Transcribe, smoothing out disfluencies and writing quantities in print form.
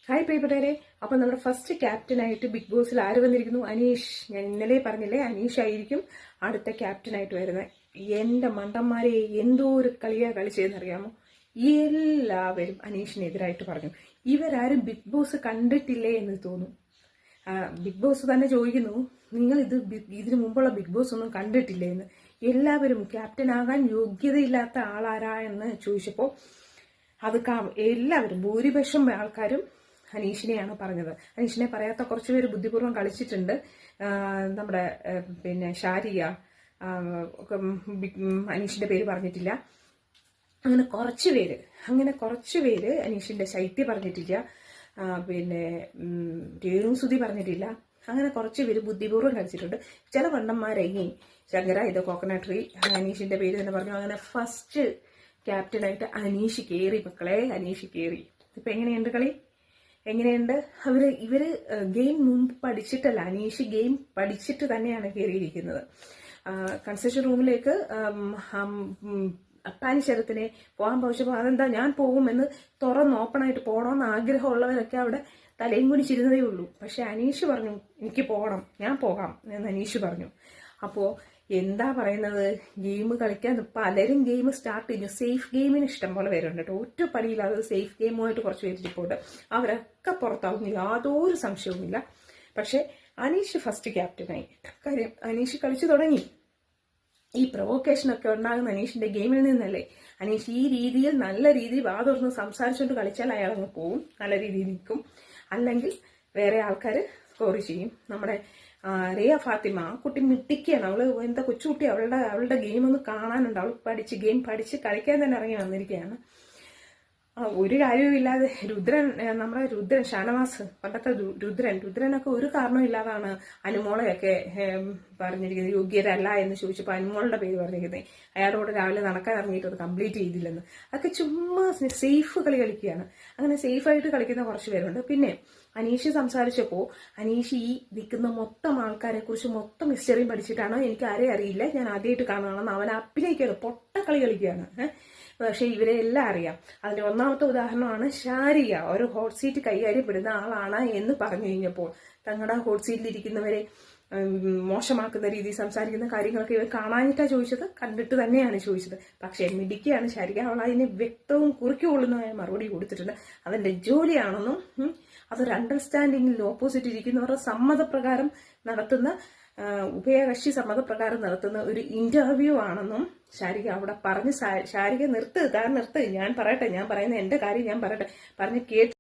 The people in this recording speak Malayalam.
ഹായ് പ്രിയപ്പെട്ടവരെ, അപ്പൊ നമ്മുടെ ഫസ്റ്റ് ക്യാപ്റ്റനായിട്ട് ബിഗ് ബോസിൽ ആര് വന്നിരിക്കുന്നു? അനീഷ്. ഞാൻ ഇന്നലെ പറഞ്ഞില്ലേ, അനീഷ് ആയിരിക്കും അടുത്ത ക്യാപ്റ്റനായിട്ട് വരുന്നത്. എന്റെ മണ്ടന്മാരെ എന്തോ ഒരു കളിയാ കളിച്ചതെന്നറിയാമോ? എല്ലാവരും അനീഷിനെതിരായിട്ട് പറഞ്ഞു. ഇവരാരും ബിഗ് ബോസ് കണ്ടിട്ടില്ലേ എന്ന് തോന്നും. ബിഗ് ബോസ് തന്നെ ചോദിക്കുന്നു, നിങ്ങൾ ഇതിനു മുമ്പുള്ള ബിഗ് ബോസ് ഒന്നും കണ്ടിട്ടില്ലേ എന്ന്. എല്ലാവരും ക്യാപ്റ്റനാകാൻ യോഗ്യതയില്ലാത്ത ആളാരാ എന്ന് ചോദിച്ചപ്പോൾ എല്ലാവരും ഭൂരിപക്ഷം ആൾക്കാരും അനീഷിനെയാണ് പറഞ്ഞത്. അനീഷിനെ പറയാത്ത കുറച്ചുപേര് ബുദ്ധിപൂർവ്വം കളിച്ചിട്ടുണ്ട്. നമ്മുടെ ഷാരിയ അനീഷിന്റെ പേര് പറഞ്ഞിട്ടില്ല. അങ്ങനെ കുറച്ചുപേര് അനീഷിന്റെ ശൈത്യ പറഞ്ഞിട്ടില്ല. രേണുസുതി പറഞ്ഞിട്ടില്ല. അങ്ങനെ കുറച്ചുപേര് ബുദ്ധിപൂർവ്വം കളിച്ചിട്ടുണ്ട്. ചില വണ്ണന്മാരെയും ശങ്കര ഇത് കോക്കനട്ട് ട്രീ അനീഷിന്റെ പേര് തന്നെ പറഞ്ഞു. അങ്ങനെ ഫസ്റ്റ് ക്യാപ്റ്റനായിട്ട് അനീഷ് കയറി. മക്കളെ, അനീഷ് കയറി. ഇപ്പൊ എങ്ങനെയുണ്ട് കളി? എങ്ങനെയുണ്ട്? ഇവര് ഗെയിം മുമ്പ് പഠിച്ചിട്ടല്ല, അനീഷ് ഗെയിം പഠിച്ചിട്ട് തന്നെയാണ് കയറിയിരിക്കുന്നത്. കൺസെഷൻ റൂമിലേക്ക് അപ്പാനി ശരത്തിനെ പോകാൻ പോയപ്പോൾ അതെന്താ ഞാൻ പോകുമെന്ന് ഓപ്പണായിട്ട് പോകണമെന്ന് ആഗ്രഹമുള്ളവരൊക്കെ അവിടെ തലയും കുനിച്ചിരുന്നതേ ഉള്ളൂ. പക്ഷെ അനീഷ് പറഞ്ഞു എനിക്ക് പോകണം, ഞാൻ പോകാം എന്ന് അനീഷ് പറഞ്ഞു. അപ്പോ എന്താ പറയുന്നത്, ഗെയിം കളിക്കാൻ പലരും ഗെയിം സ്റ്റാർട്ട് ചെയ്തു. സേഫ് ഗെയിമിന് ഇഷ്ടം പോലെ പേരുണ്ട് കേട്ടോ. ഒറ്റ പടിയില്ലാതെ സേഫ് ഗെയിമുമായിട്ട് കുറച്ച് പേരിപ്പോണ്ട് അവരൊക്കെ പുറത്താവും, യാതൊരു സംശയവുമില്ല. പക്ഷെ അനീഷ് ഫസ്റ്റ് ക്യാപ്റ്റനായി. കാര്യം അനീഷ് കളിച്ചു തുടങ്ങി. ഈ പ്രൊവോക്കേഷനൊക്കെ ഉണ്ടാകുന്ന അനീഷിന്റെ ഗെയിമിൽ നിന്നല്ലേ. അനീഷ് ഈ രീതിയിൽ നല്ല രീതിയിൽ വാതുറന്ന് സംസാരിച്ചുകൊണ്ട് കളിച്ചാൽ അയാൾ അങ്ങ് പോവും, നല്ല രീതിയിൽ നിൽക്കും. അല്ലെങ്കിൽ വേറെ ആൾക്കാർ സ്കോർ ചെയ്യും. നമ്മുടെ റിയ ഫാത്തിമ കുട്ടി മിട്ടിക്കുകയാണ്. അവള് എന്താ കൊച്ചുകുട്ടി, അവളുടെ ഗെയിം ഒന്ന് കാണാനുണ്ട്. അവൾ ഗെയിം പഠിച്ച് കളിക്കാൻ തന്നെ ഇറങ്ങി വന്നിരിക്കുകയാണ്. ഒരു കാര്യവുമില്ലാതെ നമ്മുടെ ഷാനവാസ്, പണ്ടത്തെ രുദ്രനൊക്കെ ഒരു കാരണമില്ലാതാണ് അനുമോളെയൊക്കെ പറഞ്ഞിരിക്കുന്നത് യോഗ്യരല്ല എന്ന് ചോദിച്ചപ്പോൾ അനുമോളുടെ പേര് പറഞ്ഞിരിക്കുന്നത്. അയാളോട് രാവിലെ നടക്കാൻ ഇറങ്ങിയിട്ട് അത് കംപ്ലീറ്റ് ചെയ്തില്ലെന്ന്. അതൊക്കെ ചുമ്മാ സേഫ് കളി കളിക്കുകയാണ്. അങ്ങനെ സേഫായിട്ട് കളിക്കുന്ന കുറച്ച് പേരുണ്ട്. പിന്നെ അനീഷ് സംസാരിച്ചപ്പോൾ അനീഷ് ഈ നിൽക്കുന്ന മൊത്തം ആൾക്കാരെ കുറിച്ച് മൊത്തം ഹിസ്റ്ററിയും പഠിച്ചിട്ടാണോ എനിക്ക് ആരെയും അറിയില്ല, ഞാൻ ആദ്യമായിട്ട് കാണുകയാണെന്ന് അവൻ അഭിനയിക്കുകയാണ്, പൊട്ടക്കളി കളിക്കുകയാണ്. പക്ഷെ ഇവരെ എല്ലാം അറിയാം. അതിന്റെ ഒന്നാമത്തെ ഉദാഹരണമാണ് ഷാരിയ. ഒരു ഹോട്ട് സീറ്റ് കൈകാര്യപ്പെടുന്ന ആളാണ് എന്ന് പറഞ്ഞു കഴിഞ്ഞപ്പോൾ തങ്ങളുടെ ഹോട്ട് സീറ്റിൽ ഇരിക്കുന്നവരെ മോശമാക്കുന്ന രീതി സംസാരിക്കുന്ന കാര്യങ്ങളൊക്കെ ഇവർ കാണാനിട്ടാ ചോദിച്ചത്, കണ്ടിട്ട് തന്നെയാണ് ചോദിച്ചത്. പക്ഷെ മിടിക്കുകയാണ് ഷാരിക. അവൾ അതിന് വ്യക്തവും കുറിക്കൊള്ളുന്നതായ മറുപടി കൊടുത്തിട്ടുണ്ട്. അതിന്റെ ജോലിയാണെന്നും അതൊരു അണ്ടർസ്റ്റാൻഡിങ്ങിൽ ഓപ്പോസിറ്റ് ഇരിക്കുന്നവരുടെ സമ്മതപ്രകാരം നടത്തുന്ന ഉഭയകക്ഷി സമ്മതപ്രകാരം നടത്തുന്ന ഒരു ഇന്റർവ്യൂ ആണെന്നും ഷാരിക അവിടെ പറഞ്ഞ് ഷാരിക നിർത്ത് ഞാൻ പറയുന്ന എന്റെ കാര്യം ഞാൻ പറയട്ടെ പറഞ്ഞ് കേട്ട്